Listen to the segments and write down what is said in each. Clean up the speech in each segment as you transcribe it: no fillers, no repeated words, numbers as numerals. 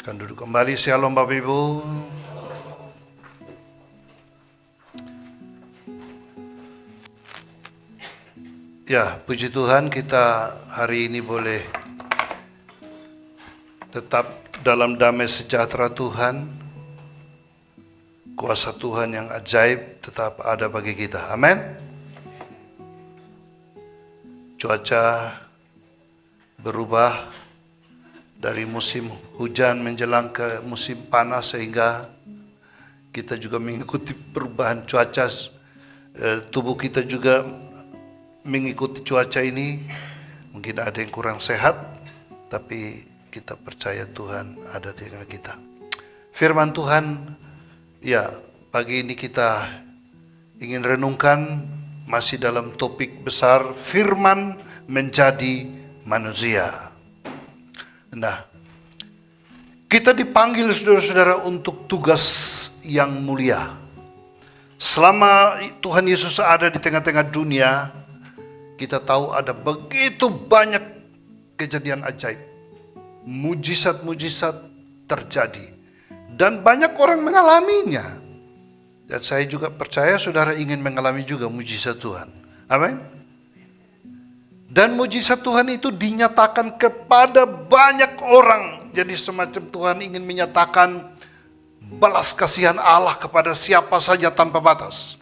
Akan duduk kembali. Shalom Bapak Ibu. Ya, puji Tuhan kita hari ini boleh tetap dalam damai sejahtera Tuhan. Kuasa Tuhan yang ajaib tetap ada bagi kita. Amin. Cuaca berubah dari musim hujan menjelang ke musim panas, sehingga kita juga mengikuti perubahan cuaca. Tubuh kita juga mengikuti cuaca ini. Mungkin ada yang kurang sehat, tapi kita percaya Tuhan ada di tengah kita. Firman Tuhan, ya, pagi ini kita ingin renungkan masih dalam topik besar firman menjadi manusia. Nah, kita dipanggil saudara-saudara untuk tugas yang mulia. Selama Tuhan Yesus ada di tengah-tengah dunia, kita tahu ada begitu banyak kejadian ajaib. Mujizat-mujizat terjadi. Dan banyak orang mengalaminya. Dan saya juga percaya saudara ingin mengalami juga mujizat Tuhan. Amin. Dan mujizat Tuhan itu dinyatakan kepada banyak orang. Jadi semacam Tuhan ingin menyatakan balas kasihan Allah kepada siapa saja tanpa batas.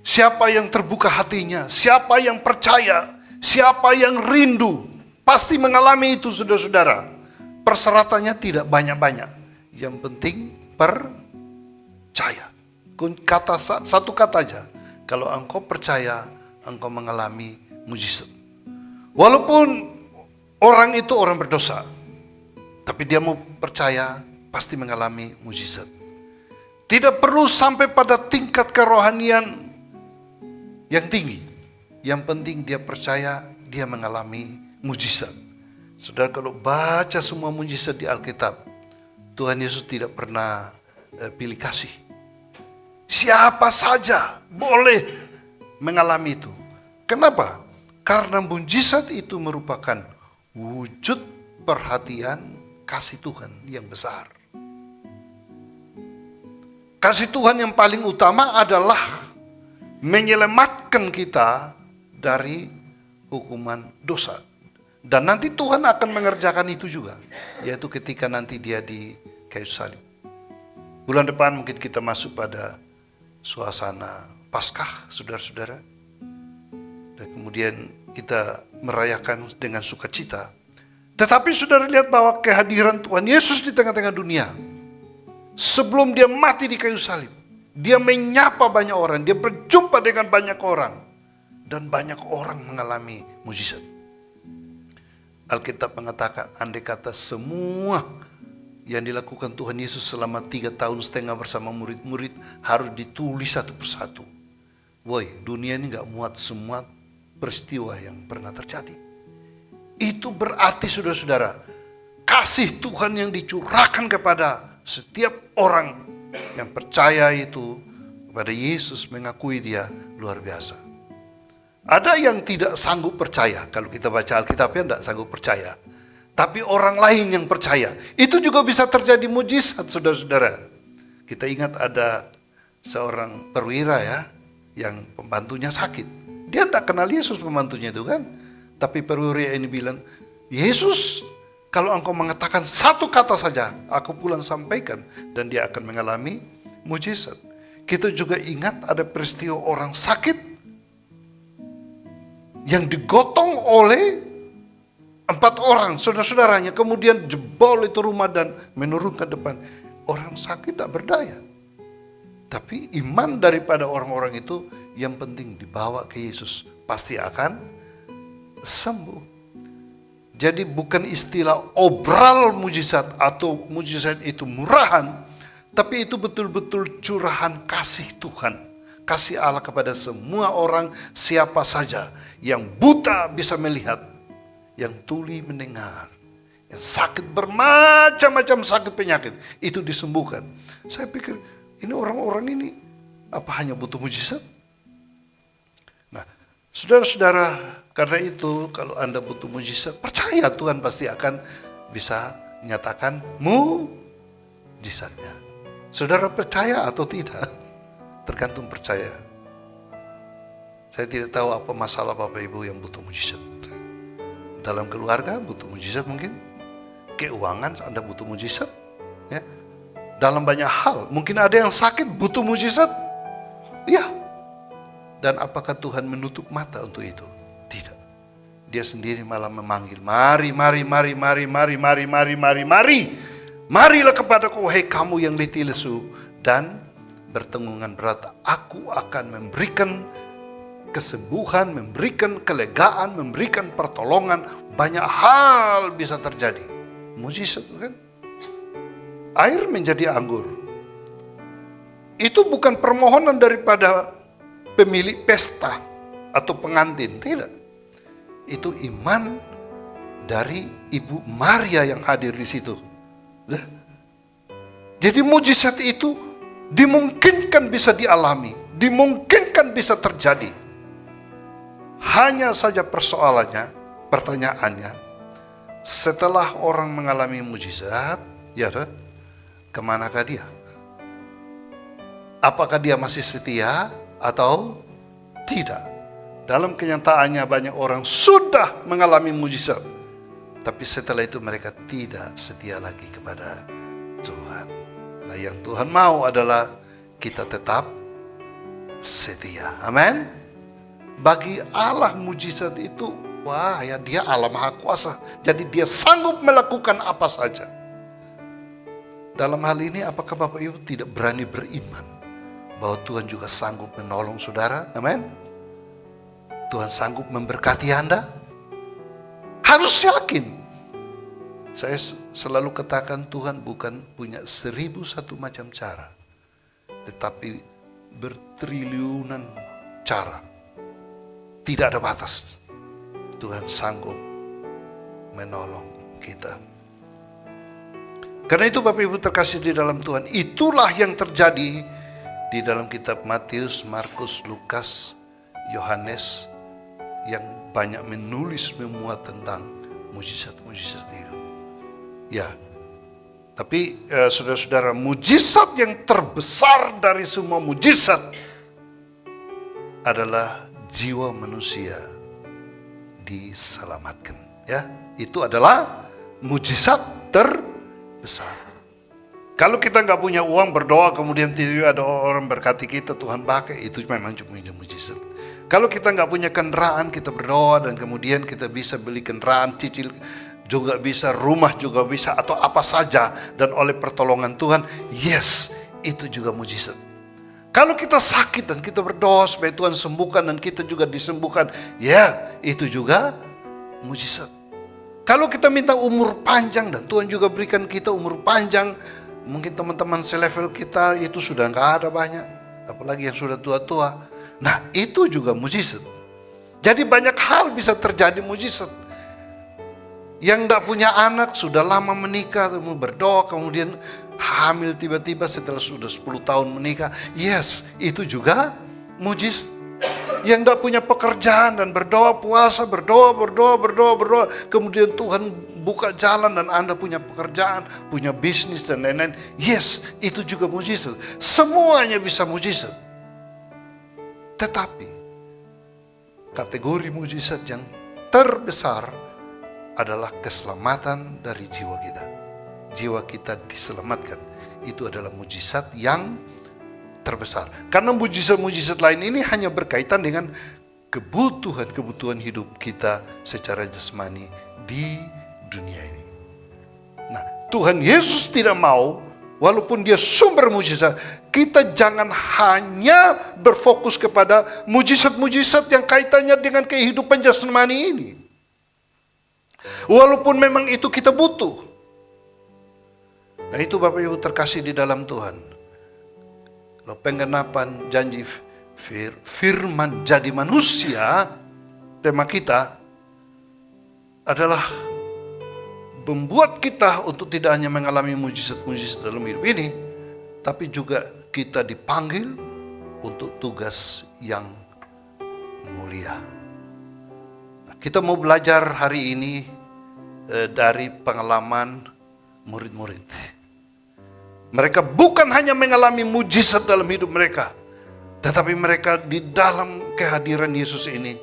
Siapa yang terbuka hatinya, siapa yang percaya, siapa yang rindu, pasti mengalami itu, saudara-saudara. Persyaratannya tidak banyak-banyak. Yang penting percaya. Satu kata aja. Kalau engkau percaya, engkau mengalami mujizat. Walaupun orang itu orang berdosa, tapi dia mau percaya, pasti mengalami mujizat. Tidak perlu sampai pada tingkat kerohanian yang tinggi. Yang penting dia percaya, dia mengalami mujizat. Saudara, kalau baca semua mujizat di Alkitab, Tuhan Yesus tidak pernah pilih kasih. Siapa saja boleh mengalami itu. Kenapa? Karena mujizat itu merupakan wujud perhatian kasih Tuhan yang besar. Kasih Tuhan yang paling utama adalah menyelamatkan kita dari hukuman dosa. Dan nanti Tuhan akan mengerjakan itu juga, yaitu ketika nanti dia di kayu salib. Bulan depan mungkin kita masuk pada suasana Paskah, saudara-saudara. Dan kemudian kita merayakan dengan sukacita. Tetapi saudara lihat bahwa kehadiran Tuhan Yesus di tengah-tengah dunia, sebelum dia mati di kayu salib, dia menyapa banyak orang, dia berjumpa dengan banyak orang, dan banyak orang mengalami mujizat. Alkitab mengatakan, andai kata semua yang dilakukan Tuhan Yesus selama 3,5 tahun bersama murid-murid harus ditulis satu persatu. Woi, dunia ini gak muat semua peristiwa yang pernah terjadi. Itu berarti saudara-saudara, kasih Tuhan yang dicurahkan kepada setiap orang yang percaya itu kepada Yesus, mengakui dia, luar biasa. Ada yang tidak sanggup percaya. Kalau kita baca Alkitabnya tidak sanggup percaya. Tapi orang lain yang percaya. Itu juga bisa terjadi mujizat, saudara-saudara. Kita ingat ada seorang perwira ya, yang pembantunya sakit. Dia tidak kenal Yesus, pembantunya itu kan. Tapi perwira ini bilang, Yesus, kalau engkau mengatakan satu kata saja, aku pulang sampaikan. Dan dia akan mengalami mujizat. Kita juga ingat ada peristiwa orang sakit yang digotong oleh 4 orang saudara-saudaranya, kemudian jebol itu rumah dan menurun ke depan. Orang sakit tak berdaya, tapi iman daripada orang-orang itu yang penting dibawa ke Yesus, pasti akan sembuh. Jadi bukan istilah obral mujizat atau mujizat itu murahan, tapi itu betul-betul curahan kasih Tuhan. Kasih Allah kepada semua orang, siapa saja. Yang buta bisa melihat, yang tuli mendengar, yang sakit bermacam-macam sakit penyakit, itu disembuhkan. Saya pikir, ini orang-orang ini apa hanya butuh mujizat? Nah, saudara-saudara, karena itu kalau Anda butuh mujizat, percaya Tuhan pasti akan bisa nyatakan mujizatnya. Saudara percaya atau tidak? Tergantung percaya. Saya tidak tahu apa masalah Bapak Ibu yang butuh mujizat. Dalam keluarga butuh mujizat mungkin. Keuangan Anda butuh mujizat. Ya. Dalam banyak hal. Mungkin ada yang sakit butuh mujizat. Ya. Dan apakah Tuhan menutup mata untuk itu? Tidak. Dia sendiri malah memanggil, mari. Marilah kepadaku, wahai kamu yang letih lesu dan bertanggungan berat. Aku akan memberikan kesembuhan, memberikan kelegaan, memberikan pertolongan. Banyak hal bisa terjadi. Mujizat kan? Air menjadi anggur. Itu bukan permohonan daripada pemilik pesta atau pengantin, tidak. Itu iman dari Ibu Maria yang hadir di situ. Jadi mujizat itu dimungkinkan bisa dialami, dimungkinkan bisa terjadi. Hanya saja pertanyaannya, setelah orang mengalami mujizat, ya, kemanakah dia? Apakah dia masih setia atau tidak? Dalam kenyataannya banyak orang sudah mengalami mujizat, tapi setelah itu mereka tidak setia lagi kepada Tuhan. Nah, yang Tuhan mau adalah kita tetap setia. Amin. Bagi Allah mujizat itu, wah ya, dia Allah Maha Kuasa. Jadi dia sanggup melakukan apa saja. Dalam hal ini apakah Bapak Ibu tidak berani beriman bahwa Tuhan juga sanggup menolong saudara? Amin. Tuhan sanggup memberkati Anda? Harus yakin. Saya selalu katakan Tuhan bukan punya 1001 macam cara, tetapi bertriliunan cara. Tidak ada batas. Tuhan sanggup menolong kita. Karena itu Bapak Ibu terkasih di dalam Tuhan, itulah yang terjadi di dalam kitab Matius, Markus, Lukas, Yohanes yang banyak menulis memuat tentang mujizat-mujizat itu. Ya, tapi saudara-saudara, mujizat yang terbesar dari semua mujizat adalah jiwa manusia diselamatkan. Ya, itu adalah mujizat terbesar. Kalau kita nggak punya uang berdoa kemudian tiba-tiba ada orang berkati kita, Tuhan pakai, itu memang cuma mujizat. Kalau kita nggak punya kendaraan, kita berdoa dan kemudian kita bisa beli kendaraan, cicil juga bisa, rumah juga bisa, atau apa saja, dan oleh pertolongan Tuhan, yes, itu juga mujizat. Kalau kita sakit dan kita berdoa supaya Tuhan sembuhkan dan kita juga disembuhkan, ya, itu juga mujizat. Kalau kita minta umur panjang dan Tuhan juga berikan kita umur panjang, mungkin teman-teman selevel kita itu sudah nggak ada banyak, apalagi yang sudah tua-tua. Nah, itu juga mujizat. Jadi banyak hal bisa terjadi mujizat. Yang tidak punya anak, sudah lama menikah, berdoa, kemudian hamil tiba-tiba setelah sudah 10 tahun menikah. Yes, itu juga mujizat. Yang tidak punya pekerjaan dan berdoa, puasa, berdoa. Kemudian Tuhan buka jalan dan Anda punya pekerjaan, punya bisnis dan lain-lain. Yes, itu juga mujizat. Semuanya bisa mujizat. Tetapi kategori mujizat yang terbesar adalah keselamatan dari jiwa kita. Jiwa kita diselamatkan. Itu adalah mujizat yang terbesar. Karena mujizat-mujizat lain ini hanya berkaitan dengan kebutuhan hidup kita secara jasmani di dunia ini. Nah, Tuhan Yesus tidak mau, walaupun dia sumber mujizat, kita jangan hanya berfokus kepada mujizat-mujizat yang kaitannya dengan kehidupan jasmani ini. Walaupun memang itu kita butuh. Nah, itu Bapak Ibu terkasih di dalam Tuhan. Kalau penggenapan janji firman jadi manusia, tema kita adalah membuat kita untuk tidak hanya mengalami mujizat-mujizat dalam hidup ini, tapi juga kita dipanggil untuk tugas yang mulia. Nah, kita mau belajar hari ini dari pengalaman murid-murid. Mereka bukan hanya mengalami mujizat dalam hidup mereka, tetapi mereka di dalam kehadiran Yesus ini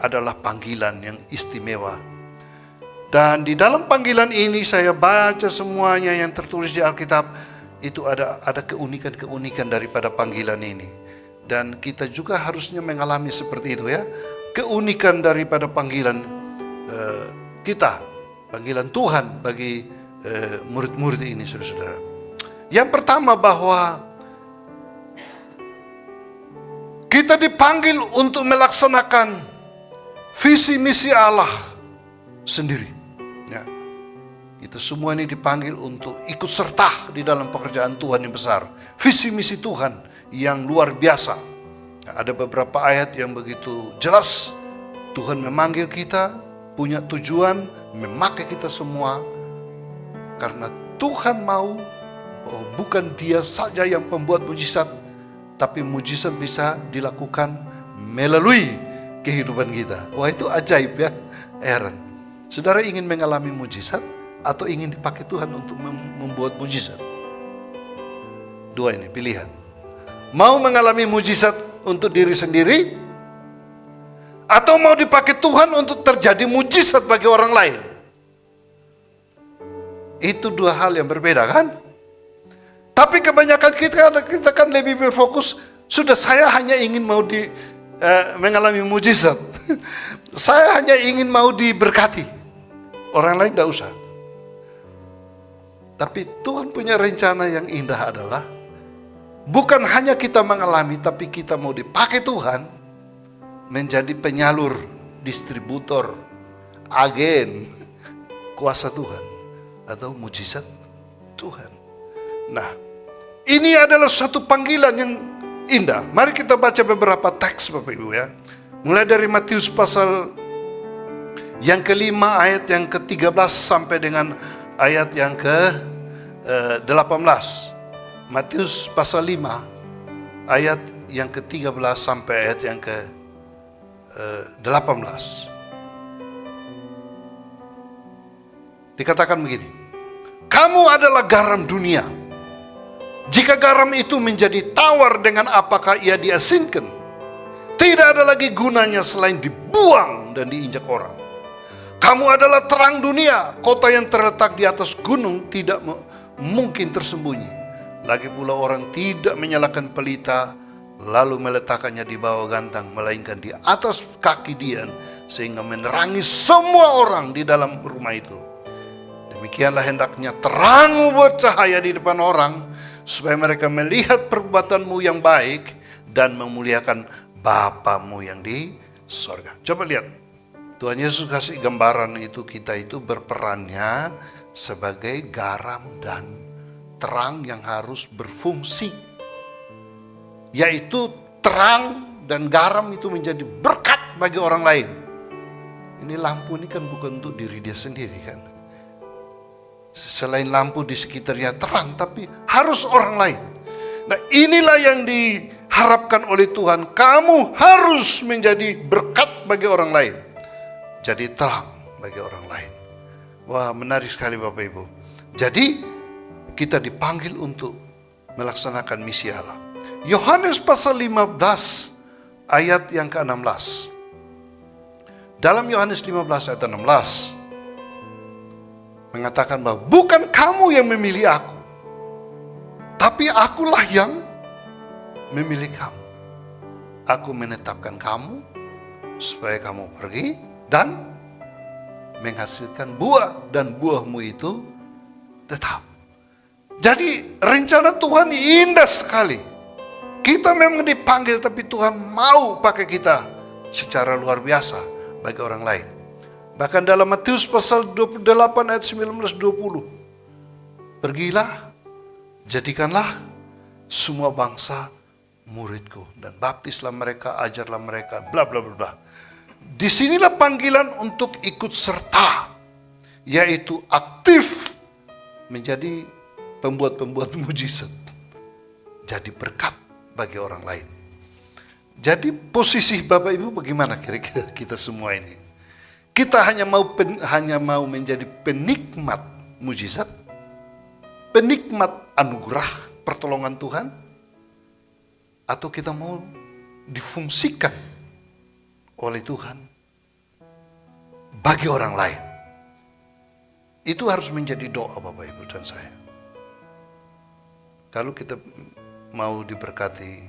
adalah panggilan yang istimewa. Dan di dalam panggilan ini saya baca semuanya yang tertulis di Alkitab, itu ada keunikan-keunikan daripada panggilan ini. Dan kita juga harusnya mengalami seperti itu ya. Keunikan daripada panggilan kita, panggilan Tuhan bagi murid-murid ini, saudara-saudara. Yang pertama, bahwa kita dipanggil untuk melaksanakan visi misi Allah sendiri. Ya. Kita semua ini dipanggil untuk ikut serta di dalam pekerjaan Tuhan yang besar. Visi misi Tuhan yang luar biasa. Nah, ada beberapa ayat yang begitu jelas. Tuhan memanggil kita, punya tujuan, memakai kita semua. Karena Tuhan mau, bukan Dia saja yang pembuat mujizat, tapi mujizat bisa dilakukan melalui kehidupan kita. Wah, itu ajaib ya, heran. Saudara ingin mengalami mujizat atau ingin dipakai Tuhan untuk membuat mujizat? Dua ini pilihan. Mau mengalami mujizat untuk diri sendiri, atau mau dipakai Tuhan untuk terjadi mujizat bagi orang lain? Itu dua hal yang berbeda kan? Tapi kebanyakan kita kan lebih berfokus, sudah saya hanya ingin mau mengalami mujizat. Saya hanya ingin mau diberkati. Orang lain tidak usah. Tapi Tuhan punya rencana yang indah adalah, bukan hanya kita mengalami, tapi kita mau dipakai Tuhan menjadi penyalur, distributor, agen kuasa Tuhan atau mujizat Tuhan. Nah, ini adalah suatu panggilan yang indah. Mari kita baca beberapa teks Bapak Ibu ya. Mulai dari Matius pasal yang kelima ayat yang ke-13 sampai dengan ayat yang ke-18. Matius pasal 5 ayat yang ke-13 sampai ayat yang ke-18. Dikatakan begini, kamu adalah garam dunia. Jika garam itu menjadi tawar, dengan apakah ia diasinkan? Tidak ada lagi gunanya selain dibuang dan diinjak orang. Kamu adalah terang dunia. Kota yang terletak di atas gunung tidak mungkin tersembunyi. Lagi pula orang tidak menyalakan pelita lalu meletakkannya di bawah gantang, melainkan di atas kaki dian, sehingga menerangi semua orang di dalam rumah itu. Demikianlah hendaknya terangmu bercahaya di depan orang, supaya mereka melihat perbuatanmu yang baik dan memuliakan Bapamu yang di sorga. Coba lihat, Tuhan Yesus kasih gambaran itu, kita itu berperannya sebagai garam dan terang yang harus berfungsi. Yaitu terang dan garam itu menjadi berkat bagi orang lain. Ini lampu ini kan bukan untuk diri dia sendiri kan. Selain lampu di sekitarnya terang, tapi harus orang lain. Nah, inilah yang diharapkan oleh Tuhan. Kamu harus menjadi berkat bagi orang lain. Jadi terang bagi orang lain. Wah, menarik sekali Bapak Ibu. Jadi kita dipanggil untuk melaksanakan misi Allah. Yohanes pasal 15 ayat yang ke-16. Dalam Yohanes 15 ayat 16 mengatakan bahwa bukan kamu yang memilih aku, tapi akulah yang memilih kamu. Aku menetapkan kamu supaya kamu pergi dan menghasilkan buah, dan buahmu itu tetap. Jadi rencana Tuhan indah sekali. Kita memang dipanggil, tapi Tuhan mau pakai kita secara luar biasa bagi orang lain. Bahkan dalam Matius pasal 28 ayat 19-20. Pergilah, jadikanlah semua bangsa muridku, dan baptislah mereka, ajarlah mereka, bla bla bla bla. Disinilah panggilan untuk ikut serta, yaitu aktif menjadi pembuat-pembuat mujizat. Jadi berkat bagi orang lain. Jadi posisi Bapak Ibu bagaimana kira-kira kita semua ini? Kita hanya mau menjadi penikmat mujizat, penikmat anugerah pertolongan Tuhan, atau kita mau difungsikan oleh Tuhan bagi orang lain. Itu harus menjadi doa Bapak Ibu dan saya. Kalau kita mau diberkati,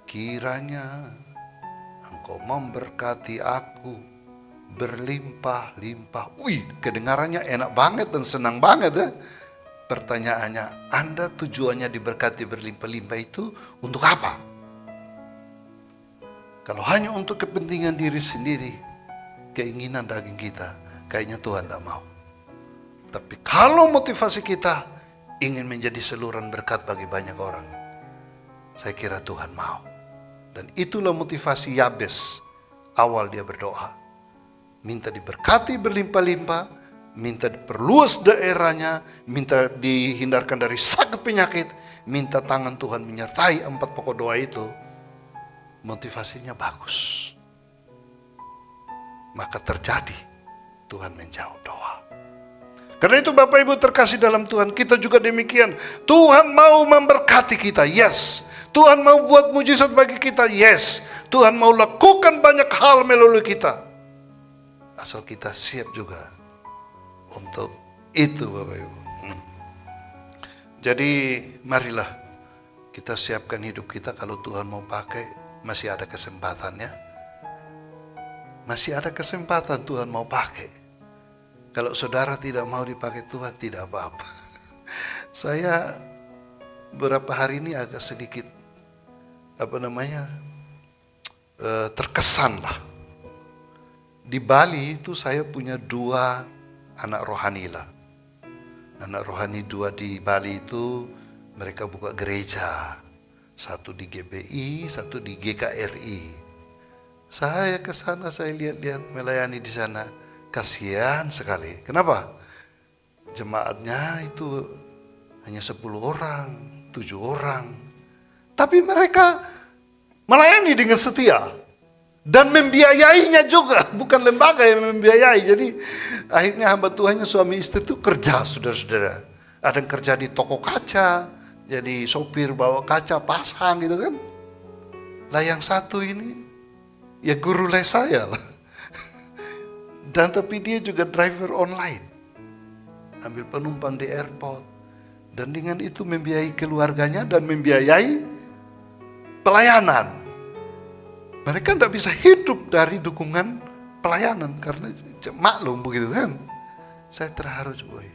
kiranya Engkau memberkati aku berlimpah-limpah. Wih, kedengarannya enak banget dan senang banget ya. Pertanyaannya, Anda tujuannya diberkati berlimpah-limpah itu untuk apa? Kalau hanya untuk kepentingan diri sendiri, keinginan daging kita, kayaknya Tuhan tidak mau. Tapi kalau motivasi kita ingin menjadi saluran berkat bagi banyak orang, saya kira Tuhan mau. Dan itulah motivasi Yabes awal dia berdoa. Minta diberkati berlimpah-limpah, minta diperluas daerahnya, minta dihindarkan dari sakit penyakit, minta tangan Tuhan menyertai 4 pokok doa itu. Motivasinya bagus. Maka terjadi, Tuhan menjawab doa. Karena itu Bapak Ibu terkasih dalam Tuhan, kita juga demikian. Tuhan mau memberkati kita, yes. Tuhan mau buat mujizat bagi kita, yes. Tuhan mau lakukan banyak hal melalui kita. Asal kita siap juga untuk itu Bapak Ibu. Jadi marilah kita siapkan hidup kita. Kalau Tuhan mau pakai, masih ada kesempatannya. Masih ada kesempatan Tuhan mau pakai. Kalau saudara tidak mau dipakai Tuhan, tidak apa-apa. Saya beberapa hari ini agak sedikit terkesan lah. Di Bali itu saya punya 2 anak rohani lah. Anak rohani 2 di Bali itu mereka buka gereja. Satu di GBI, satu di GKRI. Saya ke sana, saya lihat-lihat melayani di sana. Kasihan sekali. Kenapa? Jemaatnya itu hanya 10 orang, 7 orang. Tapi mereka melayani dengan setia. Dan membiayainya juga, bukan lembaga yang membiayai. Jadi akhirnya hamba Tuhannya suami istri itu kerja, saudara-saudara. Ada yang kerja di toko kaca, jadi sopir bawa kaca pasang gitu kan. Lah yang satu ini, ya guru les saya lah. Dan tapi dia juga driver online. Ambil penumpang di airport. Dan dengan itu membiayai keluarganya dan membiayai pelayanan. Mereka tidak bisa hidup dari dukungan pelayanan karena maklum begitu kan. Saya terharu boy.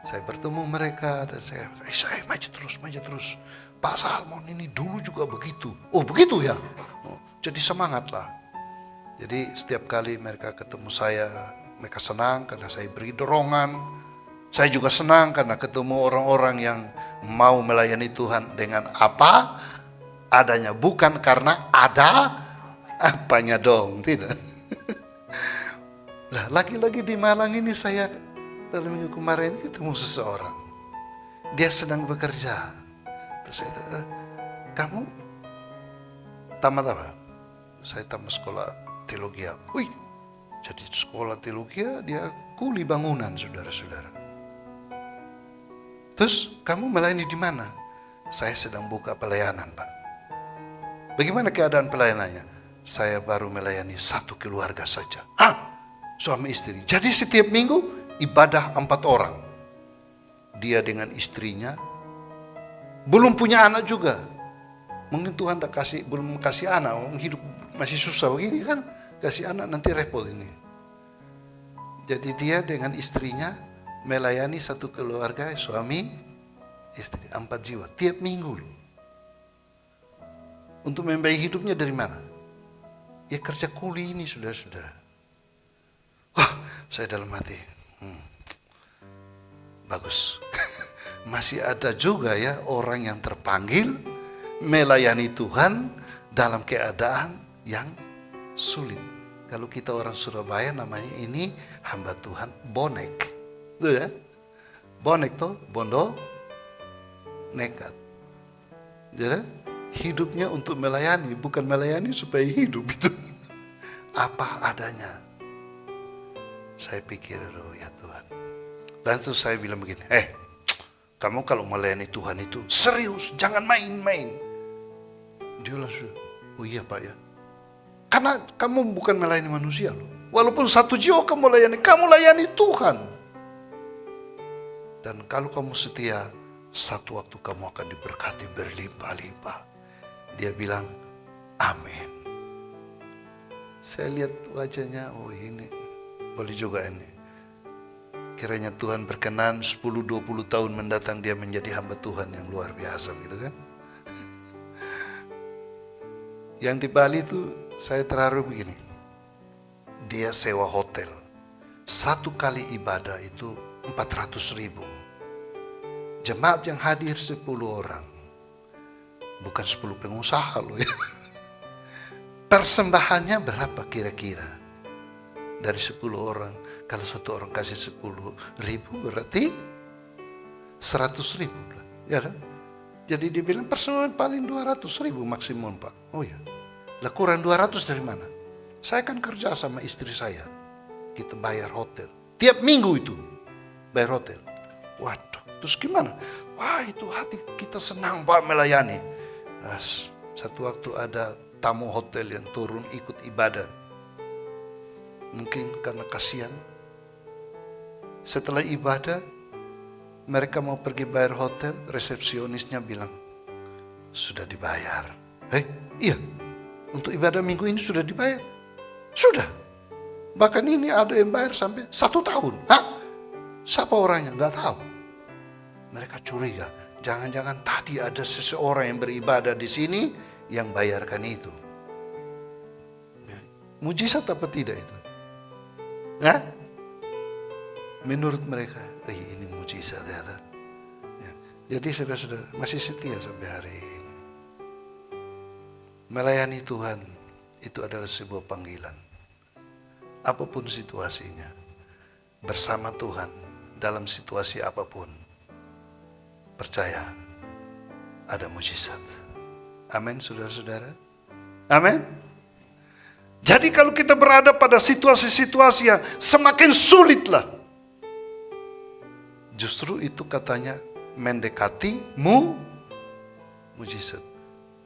Saya bertemu mereka dan saya maju terus. Pak Salmon ini dulu juga begitu. Oh begitu ya. Oh, jadi semangatlah. Jadi setiap kali mereka ketemu saya, mereka senang karena saya beri dorongan. Saya juga senang karena ketemu orang-orang yang mau melayani Tuhan dengan apa adanya, bukan karena ada apanya dong, tidak. Lah, lagi-lagi di Malang ini saya dalam minggu kemarin ketemu seseorang. Dia sedang bekerja. Terus saya tanya, kamu tamat apa? Saya tamat sekolah teologi. Wih, jadi sekolah teologi dia kuli bangunan, saudara-saudara. Terus kamu melayani di mana? Saya sedang buka pelayanan, Pak. Bagaimana keadaan pelayanannya? Saya baru melayani 1 keluarga saja. Suami istri. Jadi setiap minggu ibadah 4 orang. Dia dengan istrinya. Belum punya anak juga. Mungkin Tuhan belum kasih anak. Hidup masih susah begini kan. Kasih anak nanti repot ini. Jadi dia dengan istrinya melayani 1 keluarga, suami, istri, 4 jiwa. Tiap minggu. Untuk membiayai hidupnya dari mana? Ya kerja kuli ini, saudara-saudara. Wah, saya dalam hati. Bagus. Masih ada juga ya orang yang terpanggil melayani Tuhan dalam keadaan yang sulit. Kalau kita orang Surabaya namanya ini hamba Tuhan bonek. Tuh ya. Bonek tuh, bondo, nekat. Jadi hidupnya untuk melayani, bukan melayani supaya hidup itu. Apa adanya. Saya pikir, oh ya Tuhan. Dan terus saya bilang begini, kamu kalau melayani Tuhan itu serius, jangan main-main. Dia langsung, oh iya Pak ya. Karena kamu bukan melayani manusia loh. Walaupun satu jiwa kamu layani Tuhan. Dan kalau kamu setia, satu waktu kamu akan diberkati berlimpah-limpah. Dia bilang, amin. Saya lihat wajahnya, oh ini boleh juga ini. Kiranya Tuhan berkenan 10-20 tahun mendatang dia menjadi hamba Tuhan yang luar biasa gitu kan. Yang di Bali itu saya terharu begini. Dia sewa hotel. Satu kali ibadah itu 400.000. Jemaat yang hadir 10 orang. Bukan 10 pengusaha loh ya. Persembahannya berapa kira-kira? Dari 10 orang. Kalau satu orang kasih 10.000 berarti 100.000. Ya kan? Jadi dia bilang persembahan paling 200.000 maksimum Pak. Oh ya. Lah kurang 200 dari mana? Saya kan kerja sama istri saya. Kita bayar hotel. Tiap minggu itu bayar hotel. Waduh, terus gimana? Wah itu hati kita senang Pak melayani. Satu waktu ada tamu hotel yang turun ikut ibadah. Mungkin karena kasihan. Setelah ibadah, mereka mau pergi bayar hotel, resepsionisnya bilang, sudah dibayar. Iya, untuk ibadah minggu ini sudah dibayar. Sudah. Bahkan ini ada yang bayar sampai 1 tahun. Hah? Siapa orangnya? Nggak tahu. Mereka curiga. Jangan-jangan tadi ada seseorang yang beribadah di sini yang bayarkan itu. Mujizat apa tidak itu? Hah? Menurut mereka, ini mujizat ya. Jadi sudah masih setia sampai hari ini. Melayani Tuhan itu adalah sebuah panggilan. Apapun situasinya, bersama Tuhan dalam situasi apapun, percaya ada mujizat. Amin, saudara-saudara. Amin. Jadi kalau kita berada pada situasi-situasi yang semakin sulitlah, justru itu katanya mendekati mujizat.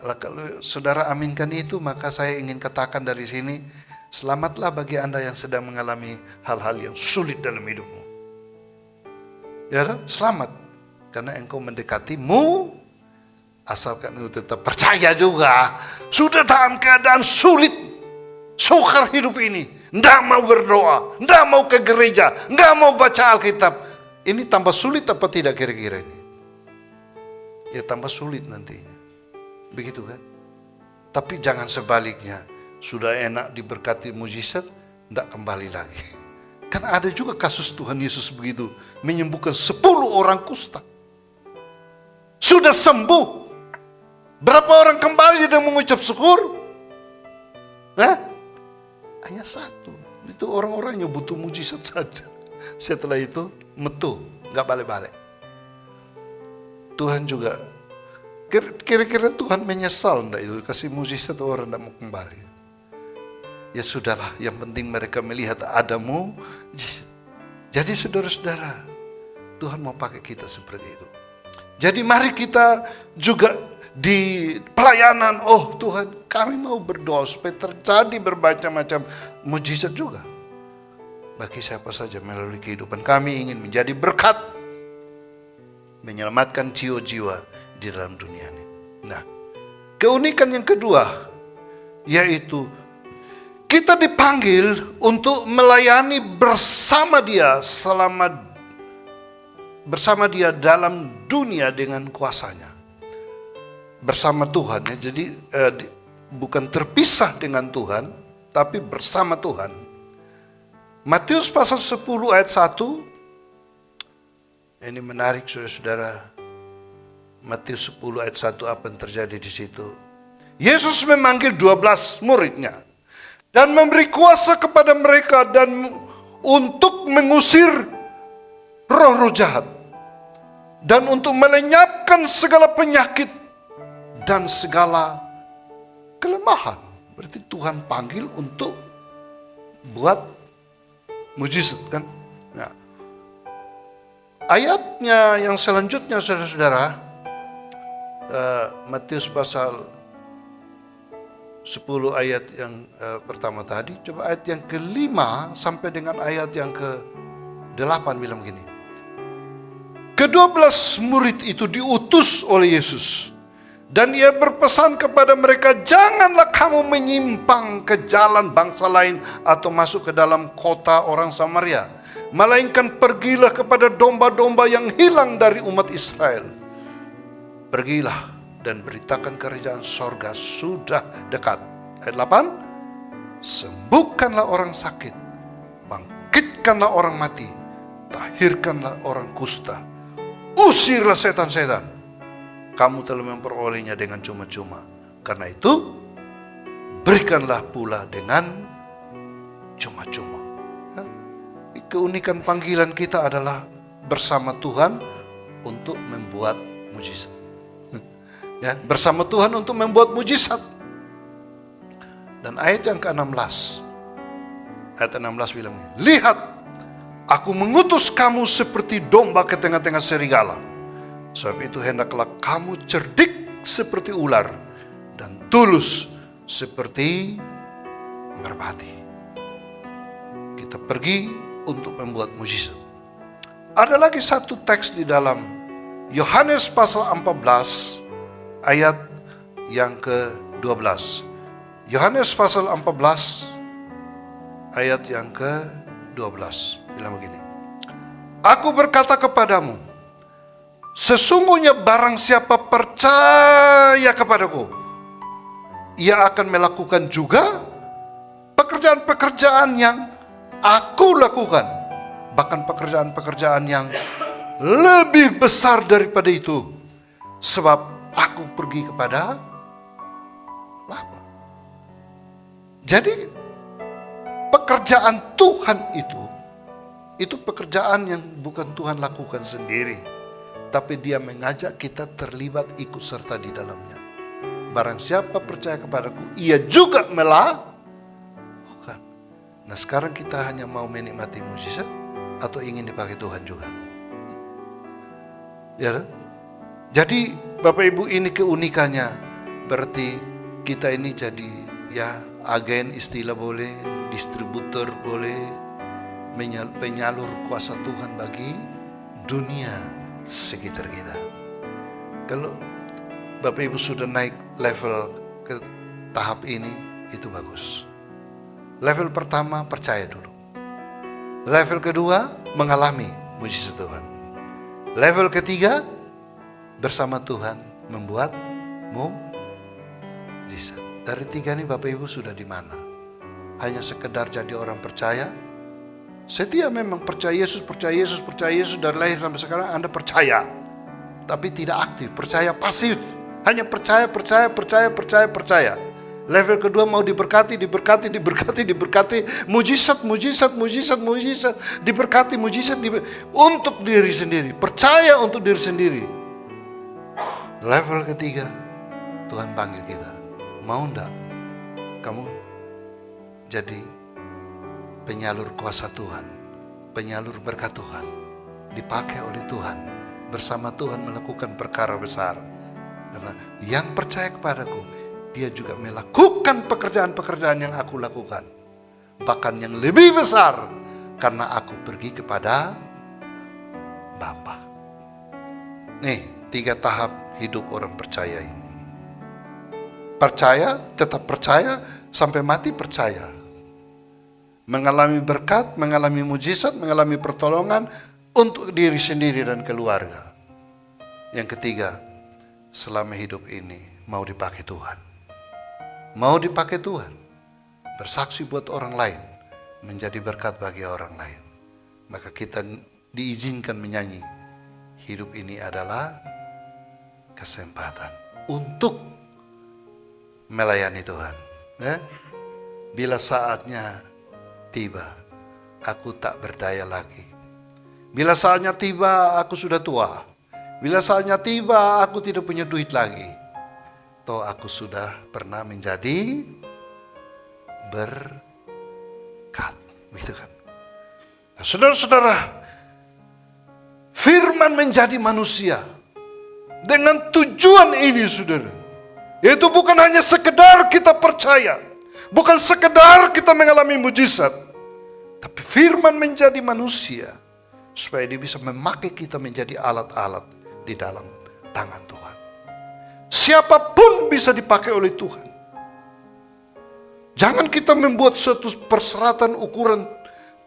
Kalau saudara aminkan itu, maka saya ingin katakan dari sini, selamatlah bagi Anda yang sedang mengalami hal-hal yang sulit dalam hidupmu. Ya, selamat. Karena engkau mendekatimu, asalkan engkau tetap percaya juga. Sudah dalam keadaan sulit, sukar hidup ini. Nggak mau berdoa, nggak mau ke gereja, nggak mau baca Alkitab. Ini tambah sulit apa tidak kira-kira ini? Ya tambah sulit nantinya. Begitu kan? Tapi jangan sebaliknya. Sudah enak diberkati mujizat, nggak kembali lagi. Karena ada juga kasus Tuhan Yesus begitu. Menyembuhkan 10 orang kusta. Sudah sembuh. Berapa orang kembali dan mengucap syukur? Hanya 1. Itu orang-orangnya butuh mujizat saja. Setelah itu metu, nggak balik-balik. Tuhan juga kira-kira Tuhan menyesal enggak itu kasih mujizat orang enggak mau kembali. Ya sudahlah, yang penting mereka melihat ada mujizat. Jadi saudara-saudara, Tuhan mau pakai kita seperti itu. Jadi mari kita juga di pelayanan, oh Tuhan kami mau berdoa supaya terjadi bermacam-macam mujizat juga. Bagi siapa saja melalui kehidupan kami ingin menjadi berkat, menyelamatkan jiwa-jiwa di dalam dunia ini. Nah, keunikan yang kedua yaitu kita dipanggil untuk melayani bersama Dia bersama Dia dalam dunia dengan kuasanya. Bersama Tuhan ya. Jadi bukan terpisah dengan Tuhan, tapi bersama Tuhan. Matius pasal 10 ayat 1. Ini menarik saudara-saudara. Matius 10 ayat 1, apa yang terjadi di situ? Yesus memanggil 12 muridnya dan memberi kuasa kepada mereka dan untuk mengusir roh-roh jahat dan untuk melenyapkan segala penyakit dan segala kelemahan. Berarti Tuhan panggil untuk buat Mujizat kan? Nah, ayatnya yang selanjutnya saudara-saudara, Matius pasal 10 ayat yang pertama tadi, coba ayat yang ke-5 sampai dengan ayat yang ke-8 bilang begini. Ke-12 murid itu diutus oleh Yesus. Dan ia berpesan kepada mereka, janganlah kamu menyimpang ke jalan bangsa lain atau masuk ke dalam kota orang Samaria. Melainkan pergilah kepada domba-domba yang hilang dari umat Israel. Pergilah dan beritakan kerajaan sorga sudah dekat. Ayat 8, sembuhkanlah orang sakit, bangkitkanlah orang mati, tahirkanlah orang kusta, usirlah setan-setan. Kamu telah memperolehnya dengan cuma-cuma. Karena itu, berikanlah pula dengan cuma-cuma. Keunikan panggilan kita adalah bersama Tuhan untuk membuat mujizat. Ya, bersama Tuhan untuk membuat mujizat. Dan ayat yang ke-16. Ayat 16 bilang, lihat, aku mengutus kamu seperti domba ke tengah-tengah serigala. Sebab itu hendaklah kamu cerdik seperti ular dan tulus seperti merpati. Kita pergi untuk membuat mujizat. Ada lagi satu teks di dalam Yohanes pasal 14 ayat yang ke-12. Yohanes pasal 14 ayat yang ke-12 bilang begini. Aku berkata kepadamu, sesungguhnya barang siapa percaya kepadaku, ia akan melakukan juga pekerjaan-pekerjaan yang aku lakukan. Bahkan pekerjaan-pekerjaan yang lebih besar daripada itu. Sebab aku pergi kepada Bapa. Jadi pekerjaan Tuhan itu pekerjaan yang bukan Tuhan lakukan sendiri. Tapi dia mengajak kita terlibat ikut serta di dalamnya. Barang siapa percaya kepadaku, ia juga melakukan. Nah sekarang kita hanya mau menikmati mujizat atau ingin dipakai Tuhan juga? Ya, jadi Bapak Ibu ini keunikannya. Berarti kita ini jadi ya agen istilah boleh, distributor boleh, penyalur kuasa Tuhan bagi dunia sekitar kita. Kalau Bapak Ibu sudah naik level ke tahap ini, itu bagus. Level pertama percaya dulu. Level kedua mengalami mujizat Tuhan. Level ketiga bersama Tuhan membuat mujizat. Dari tiga ini Bapak Ibu sudah di mana? Hanya sekedar jadi orang percaya? Setia memang percaya Yesus dari lahir sampai sekarang Anda percaya. Tapi tidak aktif, percaya pasif. Hanya percaya. Level kedua mau diberkati. Mujizat. Diberkati mujizat untuk diri sendiri. Percaya untuk diri sendiri. Level ketiga, Tuhan panggil kita. Mau enggak kamu jadi penyalur kuasa Tuhan, penyalur berkat Tuhan, dipakai oleh Tuhan, bersama Tuhan melakukan perkara besar. Karena yang percaya kepadaku, dia juga melakukan pekerjaan-pekerjaan yang aku lakukan. Bahkan yang lebih besar, karena aku pergi kepada Bapa. Nih, 3 tahap hidup orang percaya ini. Percaya, tetap percaya, sampai mati percaya. Mengalami berkat, mengalami mujizat, mengalami pertolongan untuk diri sendiri dan keluarga. Yang ketiga, selama hidup ini mau dipakai Tuhan. Mau dipakai Tuhan, bersaksi buat orang lain, menjadi berkat bagi orang lain. Maka kita diizinkan menyanyi, hidup ini adalah kesempatan untuk melayani Tuhan. Bila saatnya tiba, aku tak berdaya lagi. Bila saatnya tiba, aku sudah tua. Bila saatnya tiba, aku tidak punya duit lagi. Toh aku sudah pernah menjadi berkat. Begitu kan? Nah, saudara-saudara, firman menjadi manusia dengan tujuan ini, saudara. Yaitu bukan hanya sekedar kita percaya, bukan sekedar kita mengalami mujizat, tapi firman menjadi manusia supaya dia bisa memakai kita menjadi alat-alat di dalam tangan Tuhan. Siapapun bisa dipakai oleh Tuhan. Jangan kita membuat suatu perseratan ukuran,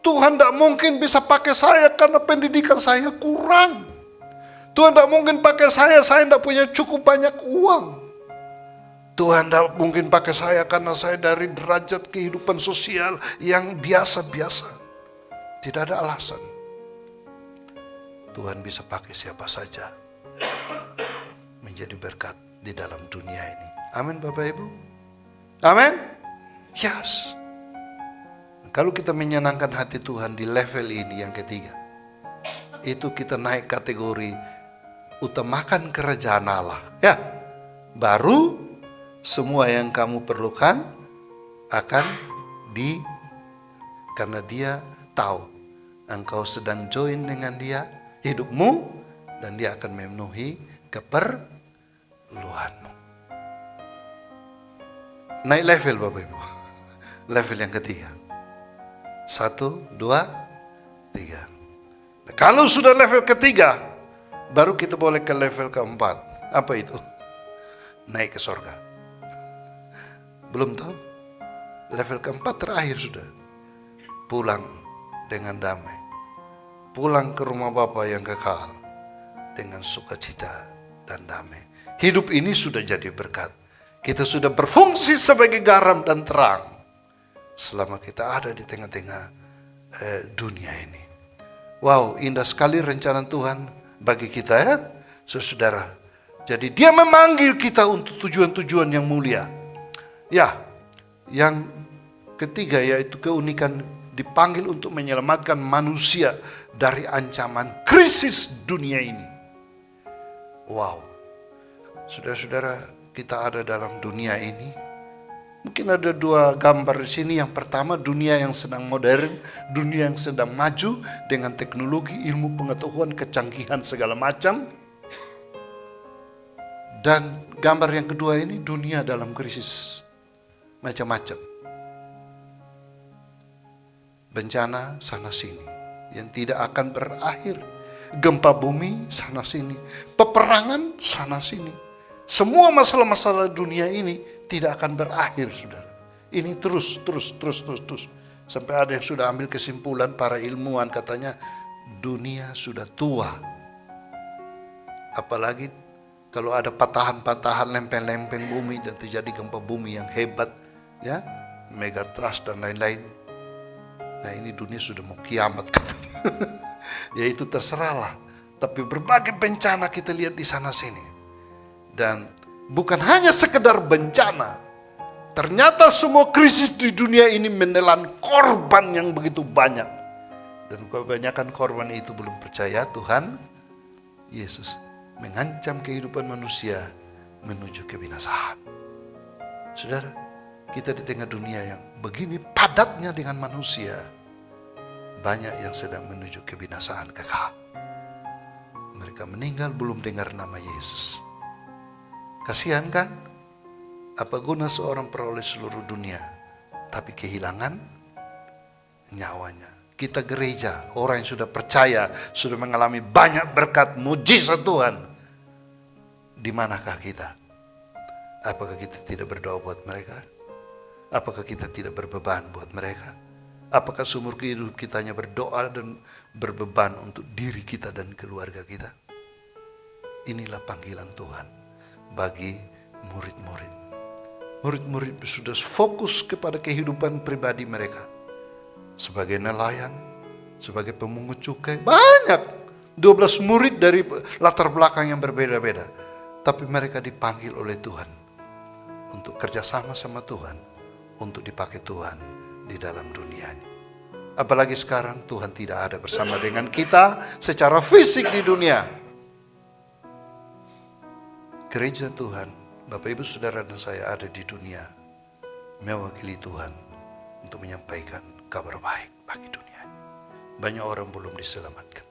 Tuhan tidak mungkin bisa pakai saya karena pendidikan saya kurang. Tuhan tidak mungkin pakai saya tidak punya cukup banyak uang. Tuhan tidak mungkin pakai saya karena saya dari derajat kehidupan sosial yang biasa-biasa. Tidak ada alasan. Tuhan bisa pakai siapa saja menjadi berkat di dalam dunia ini. Amin Bapak Ibu. Amin. Yes. Kalau kita menyenangkan hati Tuhan di level ini yang ketiga, itu kita naik kategori utamakan kerajaan Allah. Ya, baru semua yang kamu perlukan akan karena dia tahu engkau sedang join dengan dia hidupmu, dan dia akan memenuhi keperluanmu. Naik level Bapak Ibu. Level yang ketiga. 1, 2, 3. Nah, kalau sudah level ketiga, baru kita boleh ke level keempat. Apa itu? Naik ke surga. Belum tahu? Level keempat terakhir sudah. Pulang dengan damai. Pulang ke rumah Bapa yang kekal dengan sukacita dan damai. Hidup ini sudah jadi berkat. Kita sudah berfungsi sebagai garam dan terang selama kita ada di tengah-tengah dunia ini. Wow, indah sekali rencana Tuhan bagi kita ya, saudara. Jadi dia memanggil kita untuk tujuan-tujuan yang mulia. Ya, yang ketiga yaitu keunikan dipanggil untuk menyelamatkan manusia dari ancaman krisis dunia ini. Wow, saudara-saudara, kita ada dalam dunia ini. Mungkin ada dua gambar di sini. Yang pertama, dunia yang sedang modern, dunia yang sedang maju dengan teknologi, ilmu pengetahuan, kecanggihan segala macam. Dan gambar yang kedua ini dunia dalam krisis macam-macam. Bencana sana sini yang tidak akan berakhir. Gempa bumi sana sini, peperangan sana sini. Semua masalah-masalah dunia ini tidak akan berakhir, saudara. Ini terus. Sampai ada yang sudah ambil kesimpulan, para ilmuwan katanya dunia sudah tua. Apalagi kalau ada patahan-patahan, lempeng-lempeng bumi dan terjadi gempa bumi yang hebat, ya, megatrust dan lain-lain. Nah, ini dunia sudah mau kiamat. Ya itu terserahlah. Tapi berbagai bencana kita lihat di sana sini. Dan bukan hanya sekedar bencana. Ternyata semua krisis di dunia ini menelan korban yang begitu banyak. Dan kebanyakan korban itu belum percaya Tuhan Yesus mengancam kehidupan manusia menuju kebinasaan. Saudara, kita di tengah dunia yang begini padatnya dengan manusia, banyak yang sedang menuju kebinasaan kekal. Mereka meninggal belum dengar nama Yesus. Kasihan kan? Apa guna seorang peroleh seluruh dunia tapi kehilangan nyawanya? Kita gereja, orang yang sudah percaya, sudah mengalami banyak berkat mujizat Tuhan. Di manakah kita? Apakah kita tidak berdoa buat mereka? Apakah kita tidak berbeban buat mereka? Apakah seumur hidup kita hanya berdoa dan berbeban untuk diri kita dan keluarga kita? Inilah panggilan Tuhan bagi murid-murid. Murid-murid sudah fokus kepada kehidupan pribadi mereka. Sebagai nelayan, sebagai pemungut cukai, banyak. 12 murid dari latar belakang yang berbeda-beda. Tapi mereka dipanggil oleh Tuhan untuk kerjasama sama Tuhan, untuk dipakai Tuhan di dalam dunia ini. Apalagi sekarang Tuhan tidak ada bersama dengan kita secara fisik di dunia. Gereja Tuhan, Bapak Ibu Saudara dan saya ada di dunia, mewakili Tuhan untuk menyampaikan kabar baik bagi dunia. banyak orang belum diselamatkan.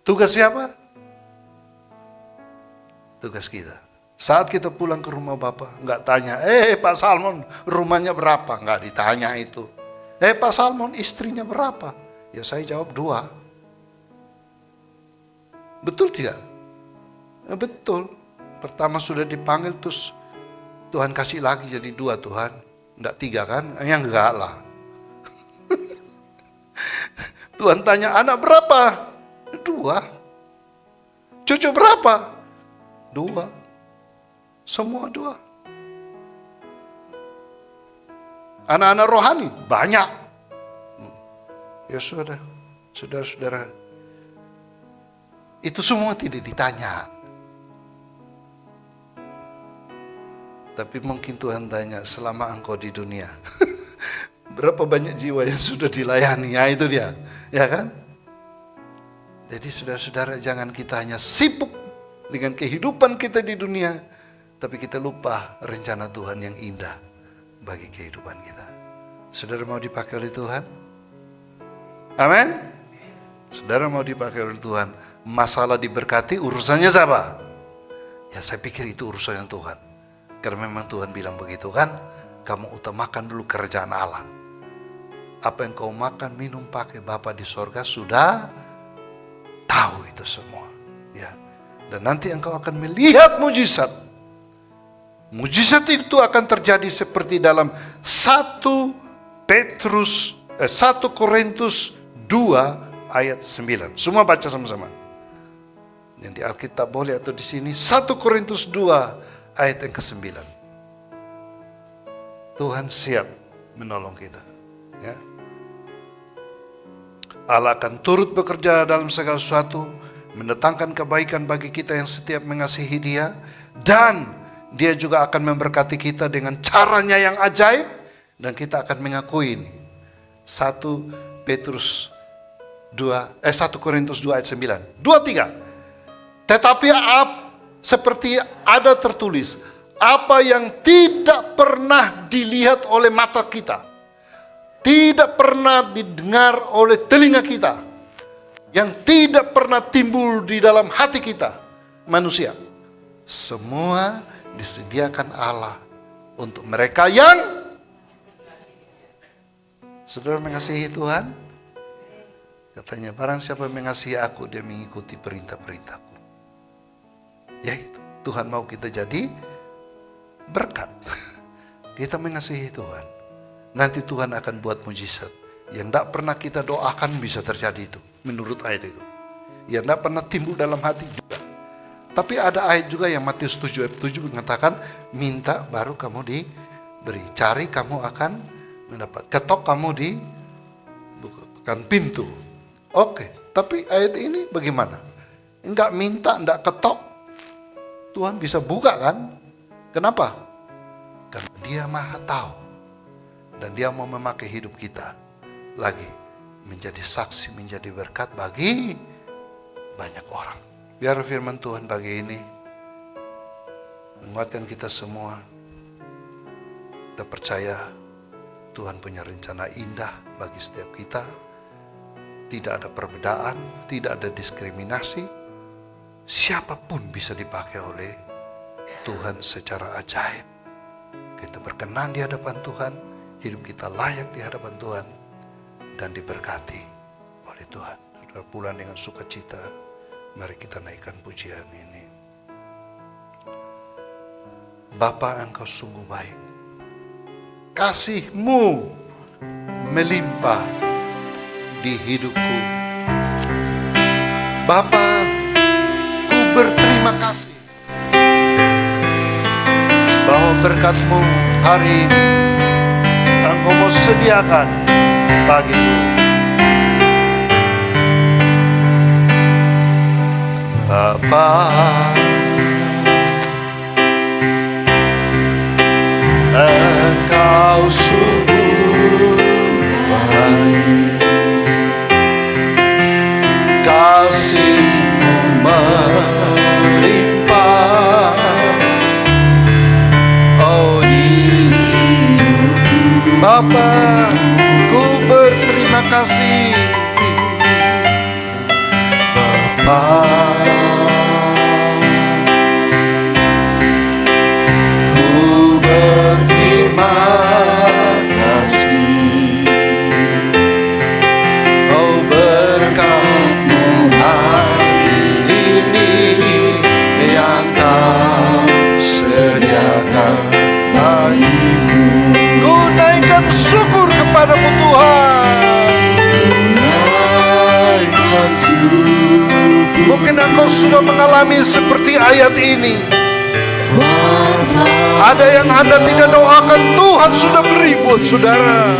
Tugas siapa? Tugas kita. Saat kita pulang ke rumah Bapak, nggak tanya, Pak Salmon rumahnya berapa? Nggak ditanya itu. Pak Salmon istrinya berapa? Ya saya jawab 2. Betul tidak? Betul. Pertama sudah dipanggil, terus Tuhan kasih lagi jadi 2 Tuhan. Nggak 3 kan? Ya enggak lah. Tuhan tanya, anak berapa? 2. Cucu berapa? 2. Semua 2. Anak-anak rohani banyak. Ya sudah, saudara-saudara, itu semua tidak ditanya. Tapi mungkin Tuhan tanya, selama engkau di dunia, berapa banyak jiwa yang sudah dilayani? Ya itu dia, ya kan? Jadi saudara-saudara, jangan kita hanya sibuk dengan kehidupan kita di dunia, tapi kita lupa rencana Tuhan yang indah bagi kehidupan kita. Saudara mau dipakai oleh Tuhan? Amin? Saudara mau dipakai oleh Tuhan? Masalah diberkati, urusannya siapa? Ya saya pikir itu urusannya Tuhan. Karena memang Tuhan bilang begitu kan, kamu utamakan dulu kerajaan Allah. Apa yang kau makan, minum, pakai, Bapa di sorga sudah tahu itu semua. Ya. Dan nanti engkau akan melihat mujizat. Mujizat itu akan terjadi seperti dalam 1 Korintus 2 ayat 9. Semua baca sama-sama. Yang di Alkitab boleh atau di sini 1 Korintus 2 ayat yang ke-9. Tuhan siap menolong kita, ya. Allah akan turut bekerja dalam segala sesuatu, mendatangkan kebaikan bagi kita yang setiap mengasihi Dia, dan Dia juga akan memberkati kita dengan caranya yang ajaib, dan kita akan mengakui ini. 1 Korintus 2 ayat 9. 2, 3. Tetapi seperti ada tertulis, apa yang tidak pernah dilihat oleh mata kita, tidak pernah didengar oleh telinga kita, yang tidak pernah timbul di dalam hati kita, manusia, semua disediakan Allah untuk mereka yang saudara mengasihi Tuhan. Katanya, barang siapa mengasihi aku, dia mengikuti perintah-perintahku. Ya itu, Tuhan mau kita jadi berkat. Kita mengasihi Tuhan. Nanti Tuhan akan buat mujizat yang tidak pernah kita doakan bisa terjadi itu. Menurut ayat itu. Yang tidak pernah timbul dalam hati juga. Tapi ada ayat juga yang Matius 7 ayat 7 mengatakan, minta baru kamu diberi. Cari kamu akan mendapat. Ketok kamu dibukakan pintu. Oke, tapi ayat ini bagaimana? Enggak minta, enggak ketok, Tuhan bisa buka kan? Kenapa? Karena Dia Maha Tahu. Dan Dia mau memakai hidup kita lagi menjadi saksi, menjadi berkat bagi banyak orang. Biar firman Tuhan pagi ini menguatkan kita semua. Kita percaya Tuhan punya rencana indah bagi setiap kita. Tidak ada perbedaan, tidak ada diskriminasi. Siapapun bisa dipakai oleh Tuhan secara ajaib. Kita berkenan di hadapan Tuhan, hidup kita layak di hadapan Tuhan, dan diberkati oleh Tuhan. Saudara pulang dengan sukacita, mari kita naikkan pujian ini. Bapa, Engkau sungguh baik. Kasih-Mu melimpah di hidupku. Bapa, ku berterima kasih bahwa berkat-Mu hari ini Engkau mau sediakan bagiku. Bapa, Engkau sungguh baik, kasih-Mu melimpah, oh di hidupku. Bapa, ku berterima kasih Mungkin engkau sudah mengalami seperti ayat ini. Ada yang Anda tidak doakan, Tuhan sudah beri buat saudara.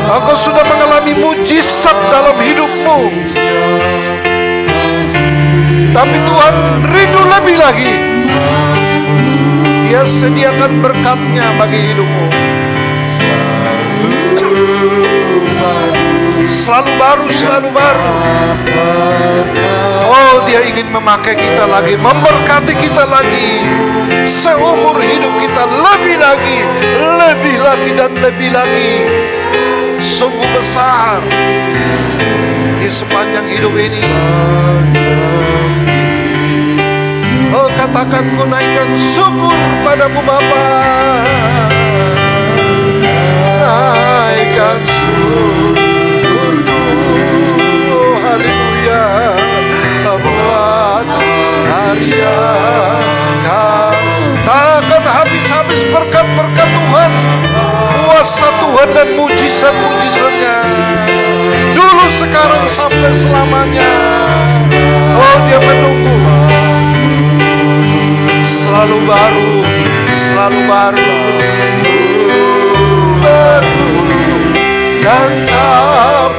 Engkau sudah mengalami mujizat dalam hidupmu, tapi Tuhan rindu lebih lagi. Dia sediakan berkatnya bagi hidupmu. Selalu baru, selalu baru. Oh, dia ingin memakai kita lagi, memberkati kita lagi. Seumur hidup kita lebih lagi, lebih lagi dan lebih lagi. Sungguh besar di sepanjang hidup ini. Oh, katakan ku naikkan syukur padamu Bapa. Naikkan syukurku, oh, haleluya. Buat Maria, takkan habis-habis berkat-berkat Tuhan, kuasa Tuhan dan mujizat-mujizatnya, dulu, sekarang, sampai selamanya. Oh, dia menunggu. Selalu baru, selalu baru, baru dan tak